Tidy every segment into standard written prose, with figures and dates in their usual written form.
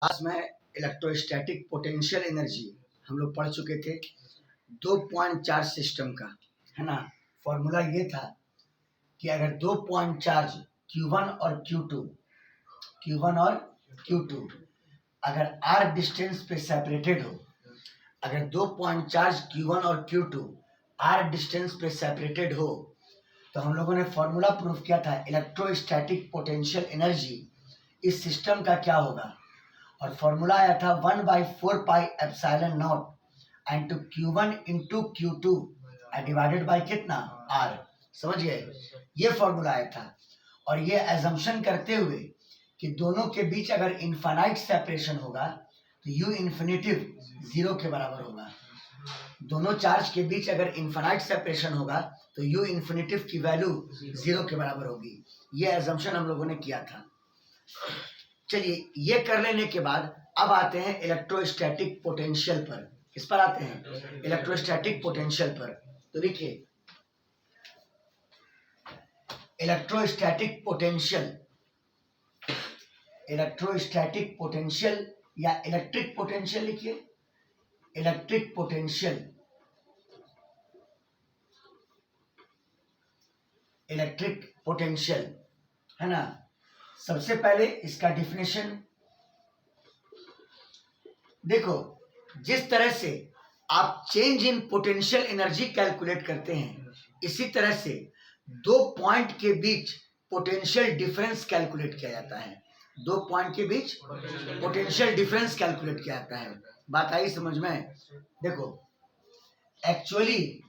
आज में electrostatic potential energy हम लोग पढ़ चुके थे 2 पॉइंट चार्ज सिस्टम का, है ना। फॉर्मूला ये था कि अगर 2 पॉइंट चार्ज Q1 और Q2 अगर r डिस्टेंस पे सेपरेटेड हो, अगर 2 पॉइंट चार्ज Q1 और Q2 r डिस्टेंस पे सेपरेटेड हो, तो हम लोगों ने फॉर्मूला प्रूफ किया था इलेक्ट्रोस्टैटिक पोटेंशियल एनर्जी इस सिस्टम का क्या होगा। और फॉर्मूला आया था 1/4πε0 into Q1 into Q2 divided by कितना R। समझ गए, ये फॉर्मूला आया था। और ये एजम्पशन करते हुए कि दोनों के बीच अगर इनफाइनाइट सेपरेशन होगा तो U इन्फिनिटिव 0 के बराबर होगा। दोनों चार्ज के बीच अगर इनफाइनाइट सेपरेशन होगा तो U इन्फिनिटिव की वैल्यू 0 के बराबर होगी। ये एजम्पशन हम लोगों ने किया था। चलिए, ये कर लेने के बाद अब आते हैं इलेक्ट्रोस्टैटिक पोटेंशियल पर। किस पर आते हैं? इलेक्ट्रोस्टैटिक पोटेंशियल पर। तो देखिए, इलेक्ट्रोस्टैटिक पोटेंशियल या इलेक्ट्रिक पोटेंशियल लिखिए, इलेक्ट्रिक पोटेंशियल, है ना। सबसे पहले इसका डिफिनेशन देखो। जिस तरह से आप change in potential energy calculate करते हैं, इसी तरह से दो पॉइंट के बीच पोटेंशियल डिफरेंस कैलकुलेट किया जाता है। दो पॉइंट के बीच पोटेंशियल डिफरेंस कैलकुलेट किया जाता है। बात आई समझ में? देखो, actually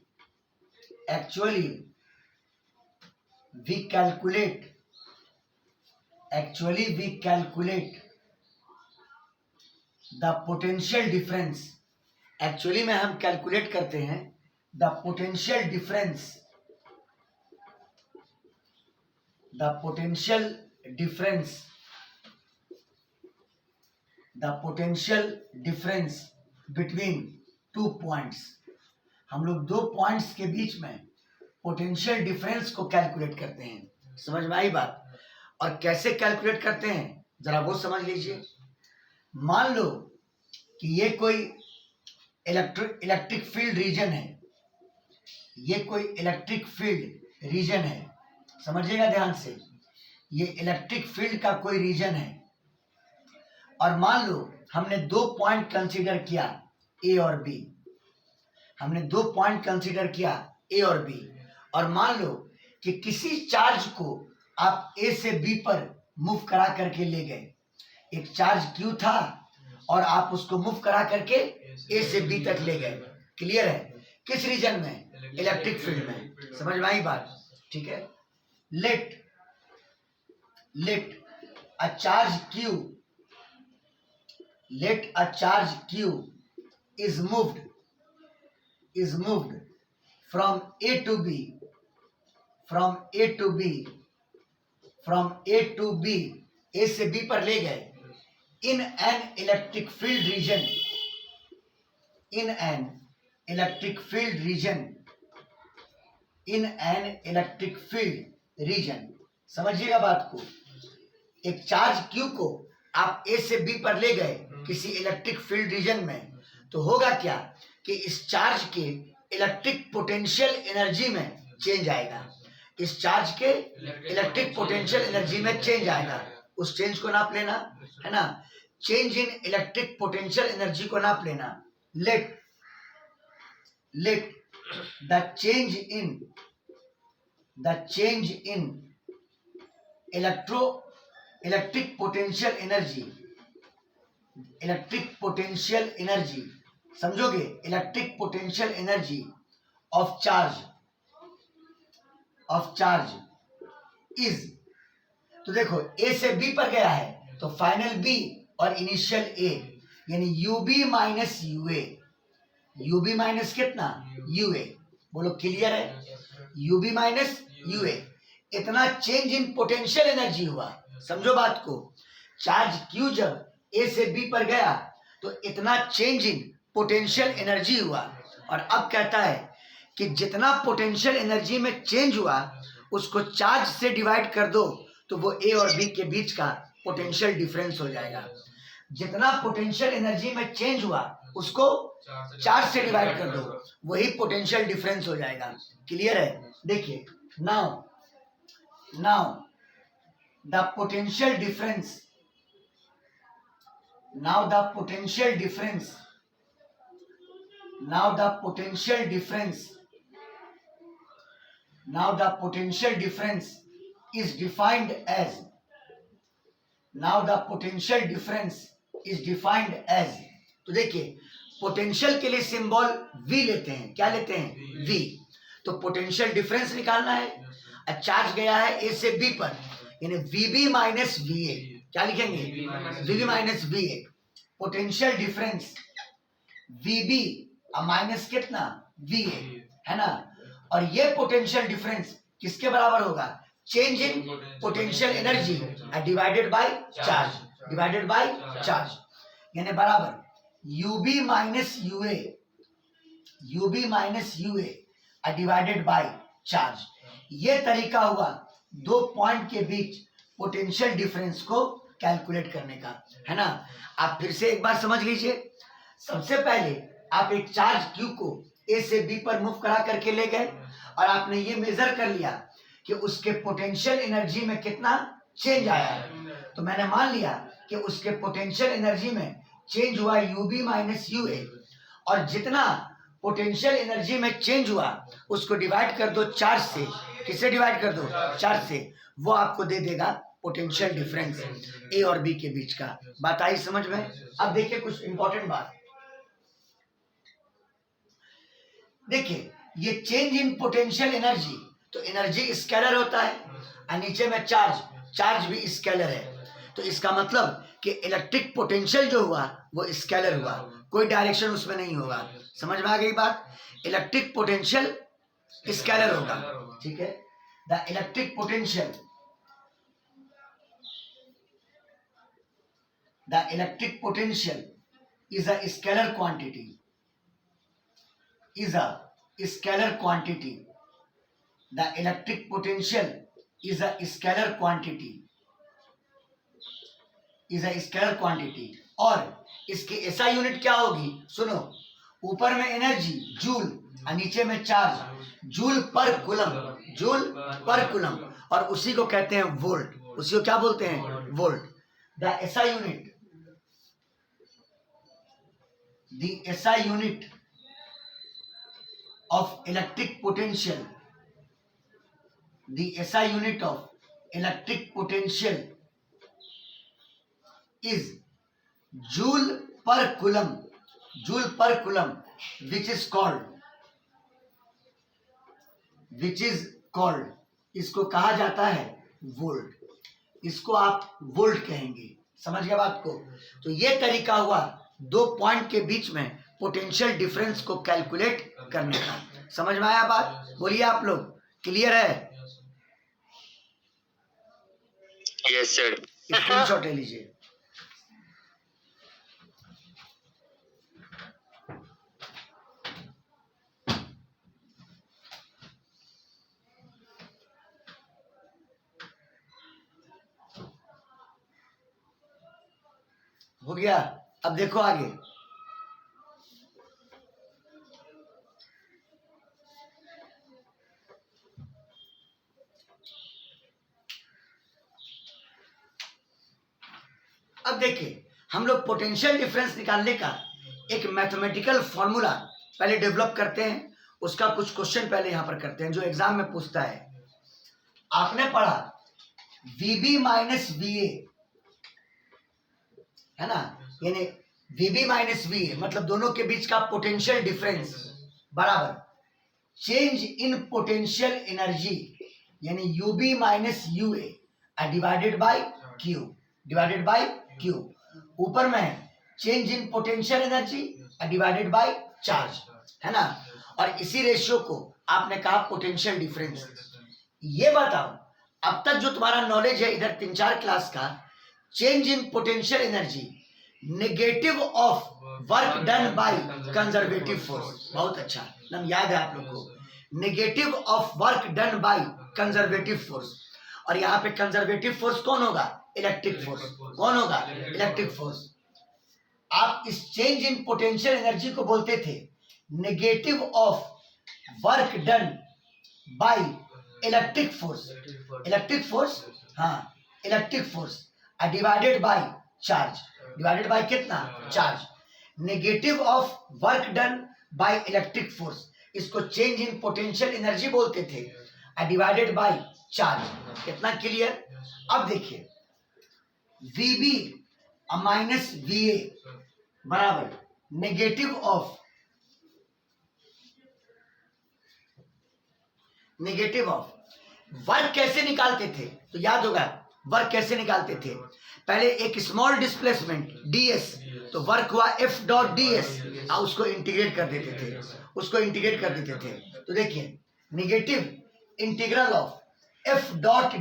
we calculate the potential difference. Actually में हम कैलकुलेट करते हैं the potential difference between two points. हम लोग दो पॉइंट्स के बीच में पोटेंशियल डिफरेंस को कैलकुलेट करते हैं। समझ में आई बात? और कैसे कैलकुलेट करते हैं जरा वो समझ लीजिए। मान लो कि ये कोई इलेक्ट्रिक फील्ड रीजन है, ये कोई इलेक्ट्रिक फील्ड रीजन है। समझिएगा ध्यान से, ये इलेक्ट्रिक फील्ड का कोई रीजन है। और मान लो हमने दो पॉइंट कंसीडर किया ए और बी। हमने दो पॉइंट कंसीडर किया ए और बी। और मान लो कि किसी चार्ज को आप ए से बी पर मूव करा करके ले गए। एक चार्ज Q था और आप उसको मूव करा करके ए से बी तक ले गए। क्लियर है? किस रीजन में? इलेक्ट्रिक फील्ड में। समझ में आई बात? ठीक है। Let a charge Q is moved from A to B, A से बी पर ले गए in an electric field region। समझिएगा बात को। एक चार्ज Q को आप ए से बी पर ले गए किसी इलेक्ट्रिक फील्ड रीजन में, तो होगा क्या कि इस चार्ज के इलेक्ट्रिक पोटेंशियल एनर्जी में चेंज आएगा। इस चार्ज के इलेक्ट्रिक पोटेंशियल एनर्जी में चेंज आएगा। उस चेंज को नाप लेना, है ना। Change in electric potential energy को नाप लेना। Let the change in electric potential energy, समझोगे? Electric potential energy of charge is. तो देखो, ए से बी पर गया है तो फाइनल बी और इनिशियल ए, यानी UB minus UA. UB minus कितना? यूए। बोलो क्लियर है? U B minus U A. इतना चेंज इन पोटेंशियल एनर्जी हुआ। समझो बात को। चार्ज Q जब ए से बी पर गया तो इतना चेंज इन पोटेंशियल एनर्जी हुआ। और अब कहता है कि जितना पोटेंशियल एनर्जी में चेंज हुआ उसको चार्ज से डिवाइड कर दो तो वो ए और बी के बीच का पोटेंशियल डिफरेंस हो जाएगा। जितना पोटेंशियल एनर्जी में चेंज हुआ उसको 4 से डिवाइड कर दो, वही पोटेंशियल डिफरेंस हो जाएगा। क्लियर है? देखिए now the potential difference, now the potential difference is defined as, तो देखिए पोटेंशियल के लिए सिंबल V लेते हैं। क्या लेते हैं? V। तो पोटेंशियल डिफरेंस निकालना है। चार्ज गया है A से B पर, यानी VB माइनस VA। क्या लिखेंगे? VB minus VA। Potential difference VB minus कितना? VA, है ना। और ये पोटेंशियल डिफरेंस किसके बराबर होगा? Change in potential energy divided by charge, यानी बराबर UB minus UA divided by charge. ये तरीका हुआ दो पॉइंट के बीच पोटेंशियल डिफरेंस को कैलकुलेट करने का, है ना। आप फिर से एक बार समझ लीजिए। सबसे पहले आप एक चार्ज Q को A से B पर मूव करा करके ले गए और आपने ये मेजर कर लिया कि उसके पोटेंशियल एनर्जी में कितना चेंज आया है। तो मैंने मान लिया कि उसके पोटेंशियल एनर्जी में चेंज हुआ UB माइनस UA, और जितना पोटेंशियल एनर्जी में चेंज हुआ उसको डिवाइड कर दो 4 से। किससे डिवाइड कर दो? 4 से। वो आपको दे देगा पोटेंशियल डिफरेंस A और B के बीच का। बात आई समझ में? अब देखिए कुछ इंपॉर्टेंट बात। देखिए ये चेंज इन पोटेंशियल एनर्जी, तो एनर्जी स्केलर होता है और नीचे में चार्ज भी स्केलर है। तो इसका मतलब कि इलेक्ट्रिक पोटेंशियल जो हुआ वो स्केलर हुआ, कोई डायरेक्शन उसमें नहीं होगा। समझ में आ गई बात? इलेक्ट्रिक पोटेंशियल स्केलर होगा, ठीक है। The electric potential is a scalar quantity. The electric potential is a scalar quantity. और इसकी एसआई यूनिट क्या होगी? सुनो, ऊपर में एनर्जी जूल और नीचे में चार्ज जूल पर कूलम, और उसी को कहते हैं वोल्ट। उसी को क्या बोलते हैं? Volt. The SI unit of electric potential is joule per coulomb, which is called, इसको कहा जाता है वोल्ट। इसको आप वोल्ट कहेंगे। समझ गया बात को? तो ये तरीका हुआ दो पॉइंट के बीच में पोटेंशियल डिफरेंस को कैलकुलेट करने का। समझ में आया बात? बोलिए आप लोग, क्लियर है? Yes sir. स्क्रीनशॉट ले लीजिए। हो गया? अब देखो आगे। अब देखिए हम लोग पोटेंशियल डिफरेंस निकालने का एक मैथमेटिकल फॉर्मूला पहले डेवलप करते हैं। उसका कुछ क्वेश्चन पहले यहां पर करते हैं जो एग्जाम में पूछता है। आपने पढ़ा VB माइनस VA, है ना, यानी VB माइनस VA मतलब दोनों के बीच का पोटेंशियल डिफरेंस बराबर चेंज इन पोटेंशियल एनर्जी यानी UB minus UA divided by Q। ऊपर में है change in potential energy divided by charge, है ना। और इसी रेशियो को आपने कहा पोटेंशियल डिफरेंस। ये बताओ अब तक जो तुम्हारा नॉलेज है इधर 3-4 क्लास का, change in potential energy negative of work done by conservative force. बहुत अच्छा, नाम याद है आप लोग को। Negative of work done by conservative force. और यहाँ पे कंजर्वेटिव फोर्स कौन होगा? Electric force. कौन होगा? Electric force. आप इस चेंज इन पोटेंशियल एनर्जी को बोलते थे negative of work done by electric force. Electric force, हाँ, electric force divided by charge. Divided by कितना? Charge. Negative of work done by electric force, इसको चेंज इन पोटेंशियल एनर्जी बोलते थे, divided by charge. कितना clear? अब देखिए VB minus VA बराबर negative of work कैसे निकालते थे? तो याद होगा वर्क कैसे निकालते थे। पहले एक स्मॉल डिस्प्लेसमेंट ds, तो वर्क हुआ F डॉट ds, उसको इंटीग्रेट कर देते थे। तो देखिए negative integral of F dot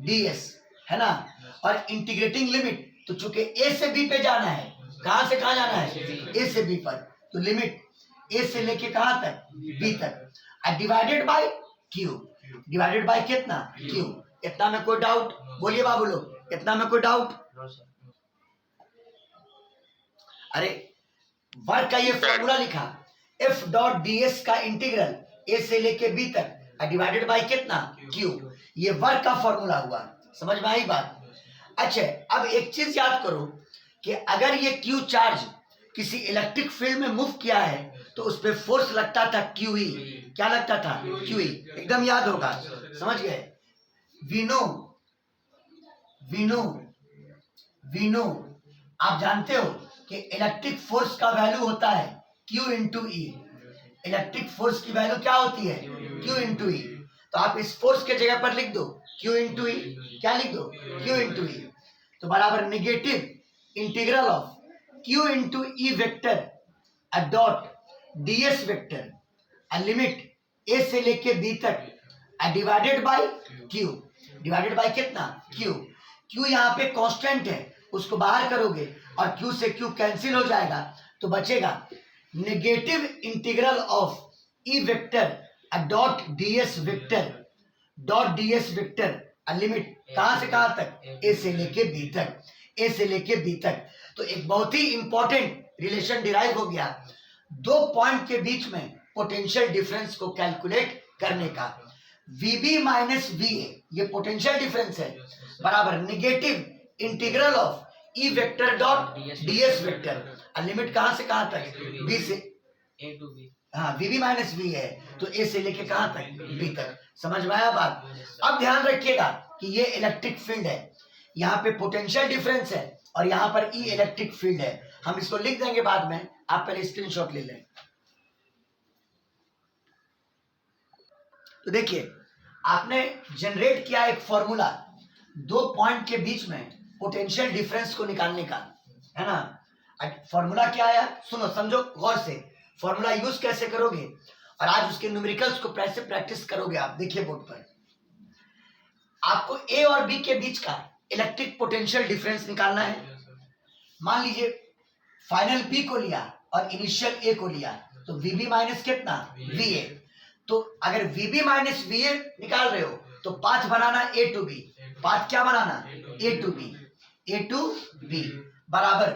ds है ना, और इंटीग्रेटिंग लिमिट, तो चूंकि A से B पे जाना है, कहां से कहां जाना है? A से B पर, तो लिमिट A से लेके कहां तक? B तक, divided by Q। Divided by कितना? Q। इतना में कोई डाउट? बोलिए बाबू लोग, इतना में कोई डाउट? अरे वर्क का ये फॉर्मूला लिखा, F डॉट ds का इंटीग्रल A से लेके B तक, डिवाइडेड बाय कितना? Q। ये वर्क का फॉर्मूला हुआ। समझ में आई बात? अच्छा, अब एक चीज याद करो कि अगर ये Q चार्ज किसी इलेक्ट्रिक फील्ड में मूव किया है तो उस पर फोर्स लगता था QE। क्या लगता था? QE। एकदम याद होगा, समझ गए? वीनो आप जानते हो कि इलेक्ट्रिक फोर्स का वैल्यू होता है Q into E। Electric force की वैल्यू क्या होती है? Q into E। तो आप इस फोर्स के जगह पर लिख दो Q इंटू E। क्या लिख दो? Q into E। तो बराबर negative integral of Q into E vector dot ds vector limit A से लेके B तक, divided by Q। Divided by कितना? Q। Q यहाँ पे कांस्टेंट है, उसको बाहर करोगे और Q से Q कैंसिल हो जाएगा, तो बचेगा negative integral of E vector dot ds vector limit कहां से कहां तक? A से लेके B तक, A से लेके B तक। तो एक बहुत ही इंपॉर्टेंट रिलेशन डिराइव हो गया दो पॉइंट के बीच में पोटेंशियल डिफरेंस को कैलकुलेट करने का। VB माइनस VA ये पोटेंशियल डिफरेंस है, बराबर negative integral of E vector dot ds vector limit कहां से कहां तक? B से A टू B। हाँ, VB माइनस V है तो A से लेके कहां तक? B तक। समझ में आया बात? अब ध्यान रखिएगा कि ये इलेक्ट्रिक फील्ड है, यहाँ पे पोटेंशियल डिफरेंस है और यहाँ पर E इलेक्ट्रिक फील्ड है। हम इसको लिख देंगे बाद में, आप पहले स्क्रीनशॉट ले लें। तो देखिए आपने जनरेट किया एक फॉर्मूला दो पॉइंट के बीच में पोटेंशियल डिफरेंस को निकालने का, है ना। फॉर्मूला क्या आया? सुनो, समझो गौर से। फॉर्मूला यूज कैसे करोगे और आज उसके न्यूमेरिकल्स को कैसे प्रैक्टिस करोगे आप देखिए बोर्ड पर। आपको A और B के बीच का इलेक्ट्रिक पोटेंशियल डिफरेंस निकालना है। मान लीजिए फाइनल P को लिया और इनिशियल A को लिया, तो VB माइनस कितना? VA। तो अगर VB माइनस VA निकाल रहे हो तो पाथ बनाना A टू B। पाथ क्या बनाना? A टू B बराबर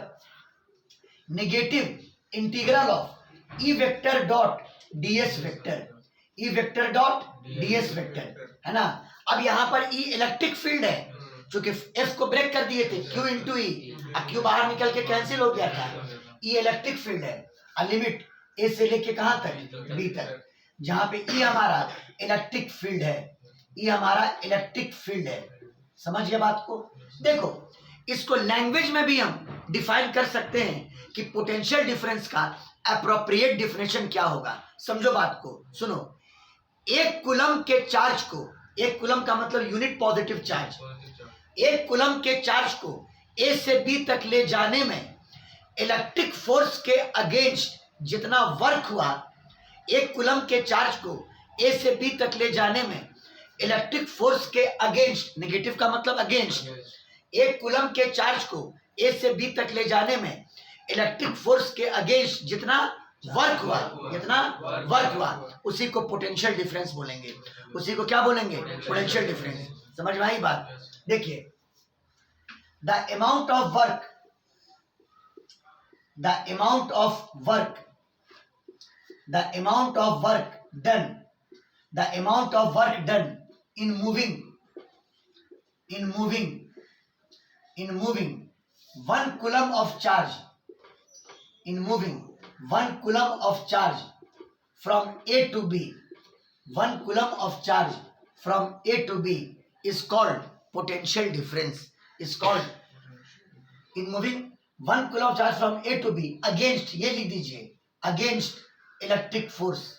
negative integral of E vector dot ds vector, है ना। अब यहाँ पर E इलेक्ट्रिक फील्ड है, चूंकि F को ब्रेक कर दिए थे Q इंटू E, अब Q बाहर निकल के कैंसिल हो गया था। E इलेक्ट्रिक फील्ड है, लिमिट A से लेके कहां तक? B तक, जहां पे E हमारा इलेक्ट्रिक फील्ड है। समझ गए बात को? देखो इसको लैंग्वेज में भी हम डिफाइन कर सकते हैं कि पोटेंशियल डिफरेंस का एप्रोप्रिएट डेफिनेशन क्या होगा। समझो बात को, सुनो। एक कूलम के चार्ज को, एक कूलम का मतलब यूनिट पॉजिटिव चार्ज, एक कूलम के चार्ज को A से B तक ले जाने में इलेक्ट्रिक फोर्स के अगेंस्ट जितना वर्क हुआ, एक कूलम के चार्ज को A से B तक ले जाने में इलेक्ट्रिक फोर्स के अगेंस्ट, नेगेटिव का मतलब अगेंस्ट, एक कूलम के चार्ज को A से B तक ले जाने में इलेक्ट्रिक फोर्स के अगेंस्ट जितना वर्क हुआ, उसी को पोटेंशियल डिफरेंस बोलेंगे। उसी को क्या बोलेंगे? Potential difference. समझ में आई बात? देखिए the amount of work done in moving 1 coulomb of charge from A to B, 1 coulomb of charge from A to B is called potential difference. Is called in moving 1 coulomb charge from A to B against, ये लिख दीजिए, against electric force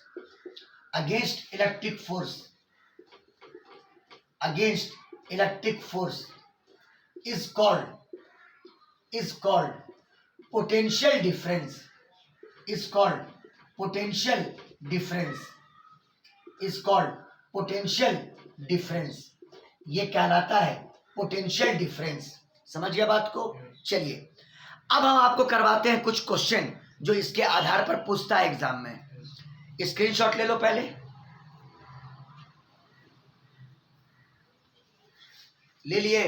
is called potential difference. Is called potential difference. ये कहलाता है potential difference. समझ गया बात को? चलिए अब हम आपको करवाते हैं कुछ क्वेश्चन जो इसके आधार पर पूछता है एग्जाम में. स्क्रीनशॉट ले लो पहले. ले लिए?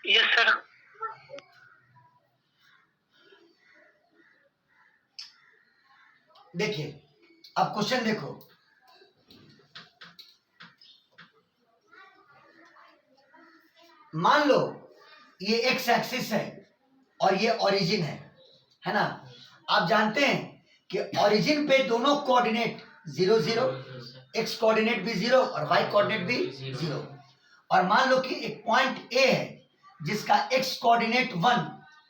Yes sir. देखिए अब क्वेश्चन देखो. मान लो ये एक्स एक्सिस है और ये ओरिजिन है ना. आप जानते हैं कि ओरिजिन पे दोनों कोऑर्डिनेट 0 0, एक्स कोऑर्डिनेट भी 0 और वाई कोऑर्डिनेट भी 0. और मान लो कि एक पॉइंट ए है जिसका एक्स कोऑर्डिनेट 1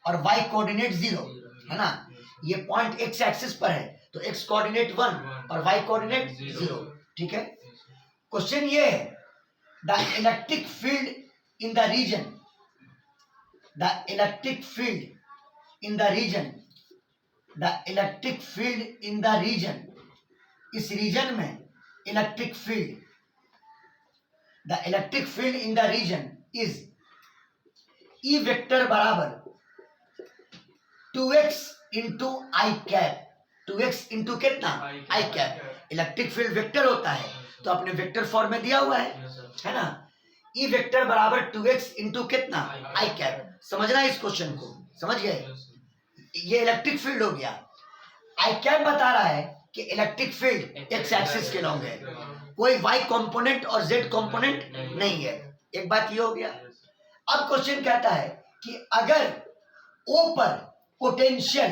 और वाई कोऑर्डिनेट 0 है ना. ये पॉइंट एक्स एक्सिस पर है तो एक्स कोऑर्डिनेट 1 और वाई कोऑर्डिनेट 0. ठीक है. क्वेश्चन ये है the electric field in the region, इस रीजन में electric field, the electric field in the region is E vector बराबर 2x into I cap. 2x into कितना? I cap. Electric field vector होता है तो अपने वेक्टर फॉर्म में दिया हुआ है ना. ई वेक्टर बराबर 2x इंटू कितना? I cap. समझना इस क्वेश्चन को. समझ गए? ये इलेक्ट्रिक फील्ड हो गया. आई कैप बता रहा है कि इलेक्ट्रिक फील्ड एक्स एक्सिस के लॉन्ग है, कोई वाई कंपोनेंट और जेड कंपोनेंट नहीं है. एक बात ये हो गया. अब क्वेश्चन कहता है कि अगर ओ पर पोटेंशियल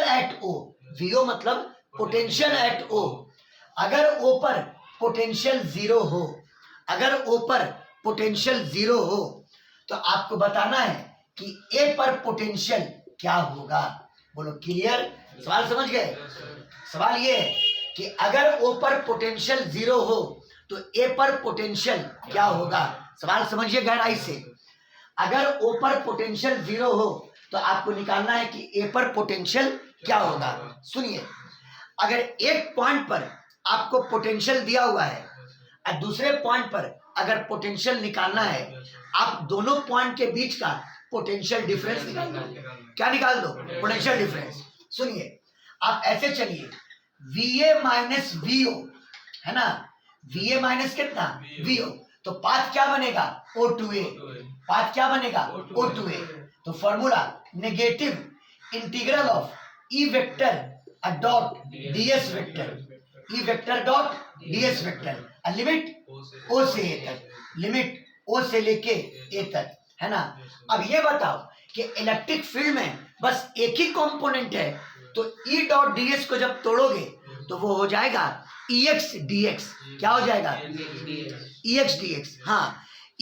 एट ओ, वीओ मतलब पोटेंशियल एट ओ, अगर ओ पर पोटेंशियल 0 हो, अगर ओ पर पोटेंशियल 0 हो तो आपको बताना है कि ए पर पोटेंशियल क्या होगा. बोलो क्लियर? सवाल समझ गए? सवाल ये है कि अगर ओ पर पोटेंशियल 0 हो तो ए पर पोटेंशियल क्या होगा. सवाल समझिए गहराई से. अगर ओ पर पोटेंशियल 0 हो तो आपको निकालना है कि ए पर पोटेंशियल क्या होगा. सुनिए, अगर एक पॉइंट पर आपको पोटेंशियल दिया हुआ है और दूसरे पॉइंट पर अगर पोटेंशियल निकालना है, आप दोनों पॉइंट के बीच का पोटेंशियल डिफरेंस निकाल दो. क्या निकाल दो? Potential difference. सुनिए, आप ऐसे चलिए, VA माइनस VO है ना. VA माइनस कितना? VO. तो पाथ क्या बनेगा? O2A. पाथ क्या बनेगा? O2A. तो formula negative integral of E vector dot DS vector, E vector dot DS vector, limit O से A तक, लिमिट O से लेके A तक, है ना. अब ये बताओ कि इलेक्ट्रिक फील्ड में बस एक ही कंपोनेंट है तो E डॉट ds को जब तोड़ोगे तो वो हो जाएगा EX dx. क्या हो जाएगा? EX dx. हाँ,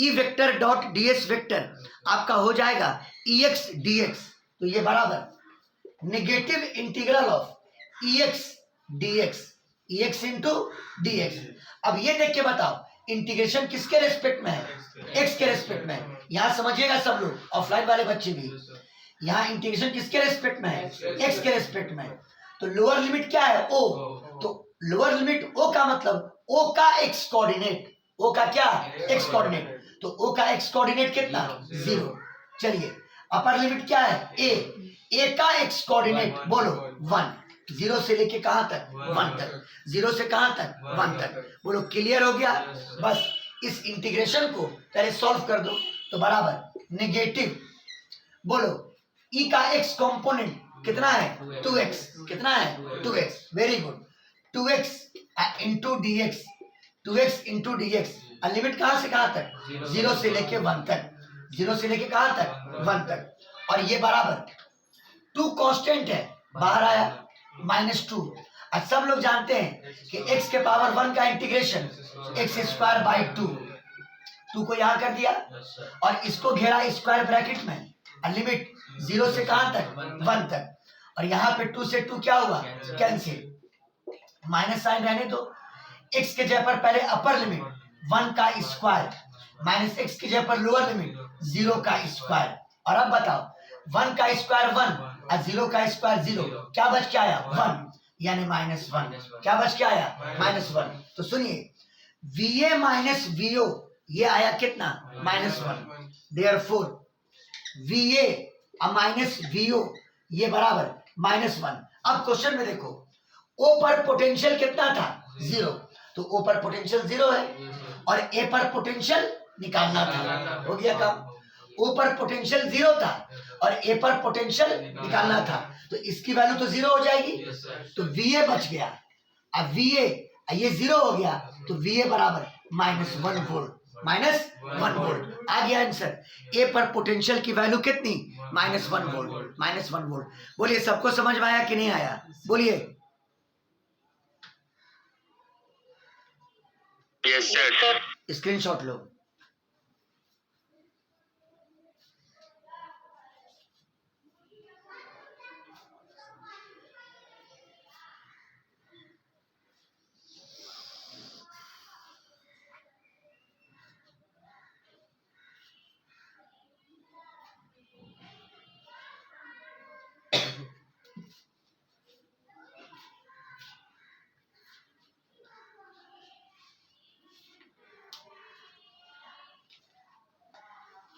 E vector dot ds vector आपका हो जाएगा EX dx. तो ये बराबर negative integral of EX dx, EX into dx. अब ये देख के बताओ इंटीग्रेशन किसके रेस्पेक्ट में है? x के रेस्पेक्ट में. यहाँ समझिएगा सब लोग, ऑफलाइन वाले बच्चे भी. यहाँ इंटीग्रेशन किसके रेस्पेक्ट में है? x के रेस्पेक्ट में. तो लोअर लिमिट क्या है? o. तो लोअर लिमिट o का मतलब o का x कोऑर्डिनेट, o का क्या? x coordinate. तो o का x कोऑर्डिनेट कितना? 0. चलिए, अपर लिमिट क्या है? a का x कोऑर्डिनेट बोलो 1. 0 से लेके कहां तक? 1 तक. 0 से कहां तक? 1 तक. बोलो क्लियर हो गया? बस इस इंटीग्रेशन को पहले सॉल्व कर दो तो बराबर नेगेटिव, बोलो ई का एक्स कंपोनेंट कितना है 2x, कितना है 2x, very good, 2x into D x, 2x into D x, limit कहां से कहां तक 0 से लेके 1 तक, 0 से लेके कहां तक 1 तक, और ये बराबर 2 कांस्टेंट है बाहर आया -2। अब सब लोग जानते हैं कि x के पावर 1 का इंटीग्रेशन x स्क्वायर बाई 2 को यहां कर दिया और इसको घेरा स्क्वायर ब्रैकेट में, लिमिट 0 से कहां तक 1 तक, और यहाँ पे 2 से 2 क्या हुआ कैंसिल, माइनस साइन रहने दो, x के जगह पर पहले अपर लिमिट 1 का स्क्वायर माइनस x की जगह पर लोअर लिमिट 0 का स्क्वायर, और अब बताओ 1 का स्क्वायर 1 और 0 का स्क्वायर 0, क्या बच के आया 1, यानी -1, क्या बच के आया -1। तो सुनिए VA माइनस VO ये आया कितना -1, देयरफॉर VA माइनस VO ये बराबर -1। अब क्वेश्चन में देखो O पर पोटेंशियल कितना था 0, तो O पर पोटेंशियल 0 है और A पर पोटेंशियल निकालना था, हो गया काम। O पर पोटेंशियल 0 था और A पर पोटेंशियल निकालना था, तो इसकी वैल्यू तो 0 हो जाएगी, तो VA बच गया। अब VA ये 0 हो गया तो VA बराबर -1 वोल्ट, -1 वोल्ट आ गया आंसर। A पर पोटेंशियल की वैल्यू कितनी -1 वोल्ट, -1 वोल्ट। बोलिए सबको समझ में आया कि नहीं आया, बोलिए। Yes sir. स्क्रीनशॉट लो।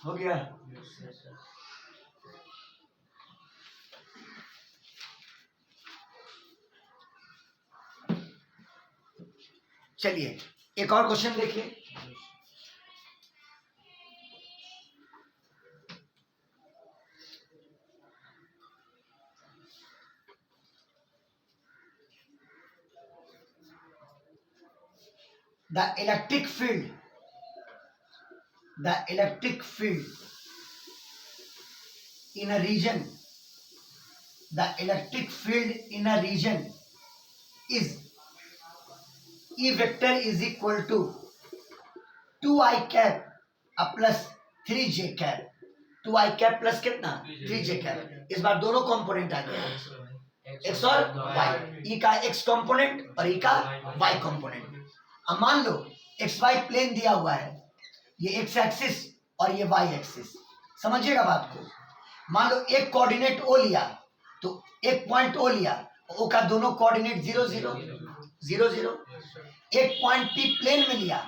हो गया। चलिए एक और क्वेश्चन देखिए। The electric field in a region, is E vector is equal to 2i cap plus 3j cap, 2i cap plus कितना 3j cap। इस बार दोनों कंपोनेंट आ गया, x और y, E का x कंपोनेंट और E का y कंपोनेंट। अब मान लो xy प्लेन दिया हुआ है, ये x एक्सिस और ये y एक्सिस, समझिएगा बात को। मान लो एक कोऑर्डिनेट O लिया, तो एक पॉइंट O लिया, O का दोनों कोऑर्डिनेट 0 0 0 0, एक पॉइंट P प्लेन में लिया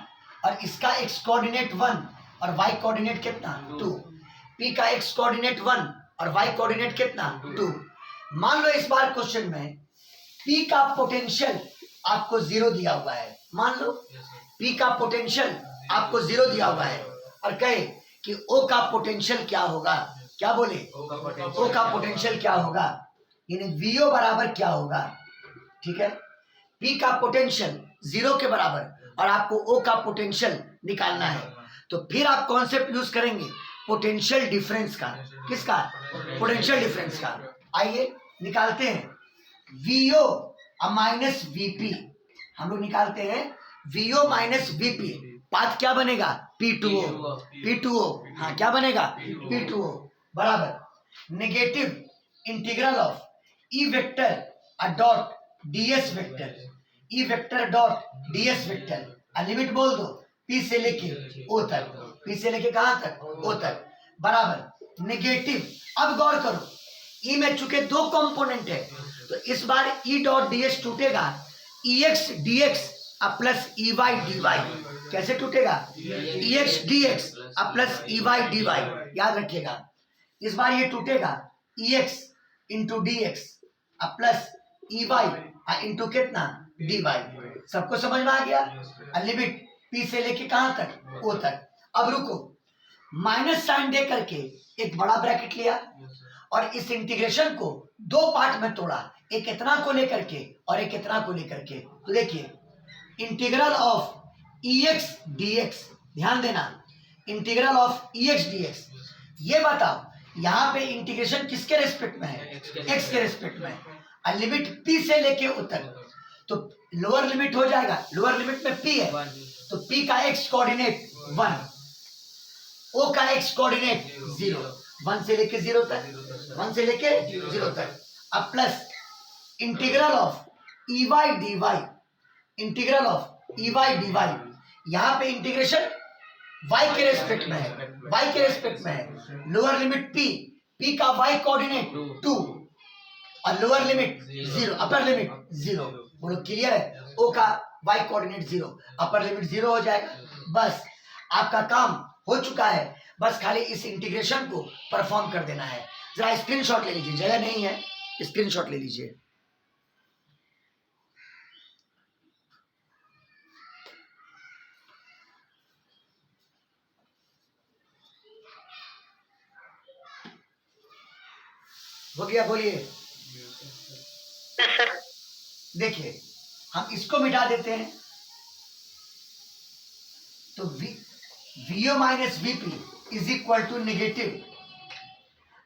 और इसका x कोऑर्डिनेट 1 और y कोऑर्डिनेट कितना 2, P का x कोऑर्डिनेट 1 और y कोऑर्डिनेट कितना 2। मान लो इस बार क्वेश्चन में P का पोटेंशियल आपको 0 दिया हुआ है, मान लो P का पोटेंशियल आपको 0 दिया हुआ है और कहे कि O का पोटेंशियल क्या होगा, क्या बोले O का पोटेंशियल क्या होगा, यानी VO बराबर क्या होगा, ठीक है। P का पोटेंशियल 0 के बराबर और आपको O का पोटेंशियल निकालना है, तो फिर आप कॉन्सेप्ट यूज करेंगे पोटेंशियल डिफरेंस का, किसका पोटेंशियल डिफरेंस का। आइए निकालते हैं VO माइनस VP, हम लोग निकालते हैं VO माइनस VP, पाथ क्या बनेगा P2O, हाँ क्या बनेगा P2O बराबर negative integral of E vector dot ds vector, E vector dot ds vector, limit बोल दो P से लेके O तक, P से लेके कहां तक O तक, बराबर नेगेटिव। अब गौर करो E में चूंकि दो कंपोनेंट है तो इस बार E डॉट ds टूटेगा EX dx plus EY dy, कैसे टूटेगा EX dx plus EY dy, याद रखिएगा इस बार ये टूटेगा EX into dx plus EY into कितना dy। सबको समझ में आ गया, लिमिट P से लेके कहां तक, O तक। अब रुको, माइनस साइन दे करके एक बड़ा ब्रैकेट लिया और इस इंटीग्रेशन को दो पार्ट में तोड़ा, एक इतना को लेकर के और एक इतना को लेकर के। तो देखिए, इंटीग्रल ऑफ EX dx, ध्यान देना, इंटीग्रल ऑफ EX dx, ये बताओ यहां पे इंटीग्रेशन किसके रेस्पेक्ट में है, x के रेस्पेक्ट में है। लिमिट P से लेके O तक, तो लोअर लिमिट हो जाएगा, लोअर लिमिट में P है, तो P का x कोऑर्डिनेट 1, O का x कोऑर्डिनेट 0, 1 से लेके 0 तक, 1 से लेके 0 तक। अब plus integral of EY dy, integral of EY dy, यहां पे इंटीग्रेशन y के रेस्पेक्ट में है, y के रेस्पेक्ट में है। लोअर लिमिट P का y कोऑर्डिनेट 2 और लोअर लिमिट 0, अपर लिमिट 0। बोलो क्लियर है, O का y कोऑर्डिनेट 0, अपर लिमिट 0 हो जाएगा। बस आपका काम हो चुका है, बस खाली इस इंटीग्रेशन को परफॉर्म कर देना है। जरा स्क्रीनशॉट ले लीजिए, जगह नहीं है, स्क्रीनशॉट ले लीजिए। हो गया, बोलिए। Yes sir. देखिए, हम इसको मिटा देते हैं, तो VO minus VP is equal to negative.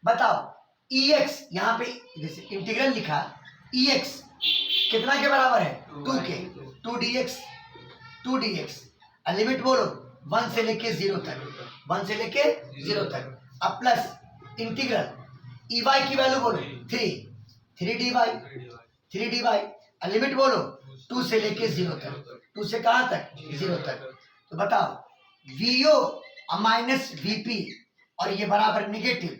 बताओ EX, यहां पे जैसे इंटीग्रल लिखा, EX कितना के बराबर है, 2 के, 2 dx। लिमिट बोलो 1 से लेके 0 तक, 1 से लेके 0 तक। अब प्लस इंटीग्रल EY की वैल्यू बोलो 3 dy। लिमिट बोलो 2 से लेके 0 तक, 2 से कहां तक, 0 तक। तो बताओ VO माइनस VP और ये बराबर निगेटिव।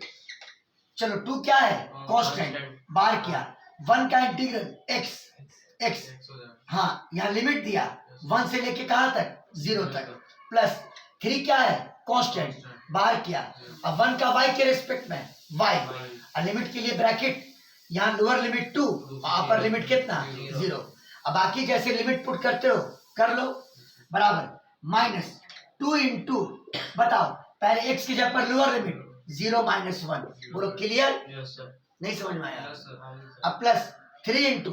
चलो 2 क्या है, कांस्टेंट, बार किया, 1 का इंटीग्रल x, हाँ यहाँ लिमिट दिया 1 से लेके कहां तक, 0 तक, प्लस 3 क्या है, कांस्टेंट, बार किया। अब 1 का y के रेस्पेक्ट में y, और लिमिट के लिए ब्रैकेट, यहाँ लोअर लिमिट 2 और अपर लिमिट कितना, 0। अब बाकी जैसे लिमिट पुट करते हो कर लो, बराबर माइनस 2 इंटू, बताओ पहले x की जगह पर लोअर लिमिट 0 माइनस 1। बोलो क्लियर, नहीं समझ में आया। अब प्लस 3 इंटू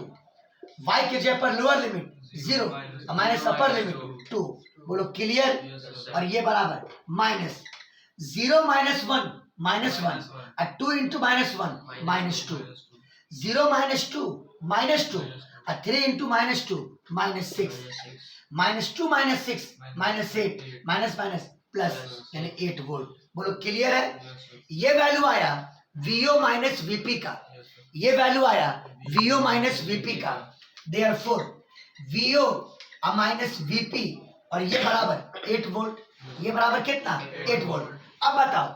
y की जगह पर lower limit 0 minus upper limit 2। बोलो क्लियर, और ये बराबर माइनस 0 माइनस 1 माइनस 1 और 2 into minus 1 minus 2, 0 minus 2 minus 2 और 3 into minus 2 minus 6, minus 2 minus 6 minus 8 minus minus plus, यानी 8 वोल्ट। बोलो क्लियर है। ये वैल्यू आया VO माइनस VP का, ये वैल्यू आया VO माइनस VP का। देयरफॉर VO माइनस VP और ये बराबर 8 वोल्ट, ये बराबर कितना, 8 वोल्ट। अब बताओ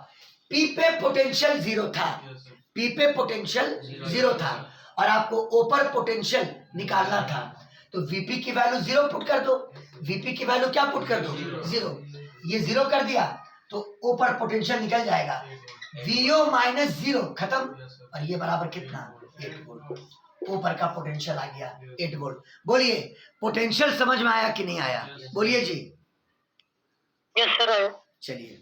P पे पोटेंशियल 0 था, P पे पोटेंशियल 0 था और आपको O पर पोटेंशियल निकालना था, तो VP की वैल्यू 0 पुट कर दो। VP की वैल्यू क्या पुट कर दो, 0। ये 0 कर दिया तो O पर पोटेंशियल निकल जाएगा, VO माइनस 0 खत्म, और ये बराबर कितना, 8 वोल्ट। O पर का पोटेंशियल आ गया 8 वोल्ट। बोलिए पोटेंशियल समझ में आया कि नहीं आया, बोलिए जी। Yes sir. चलिए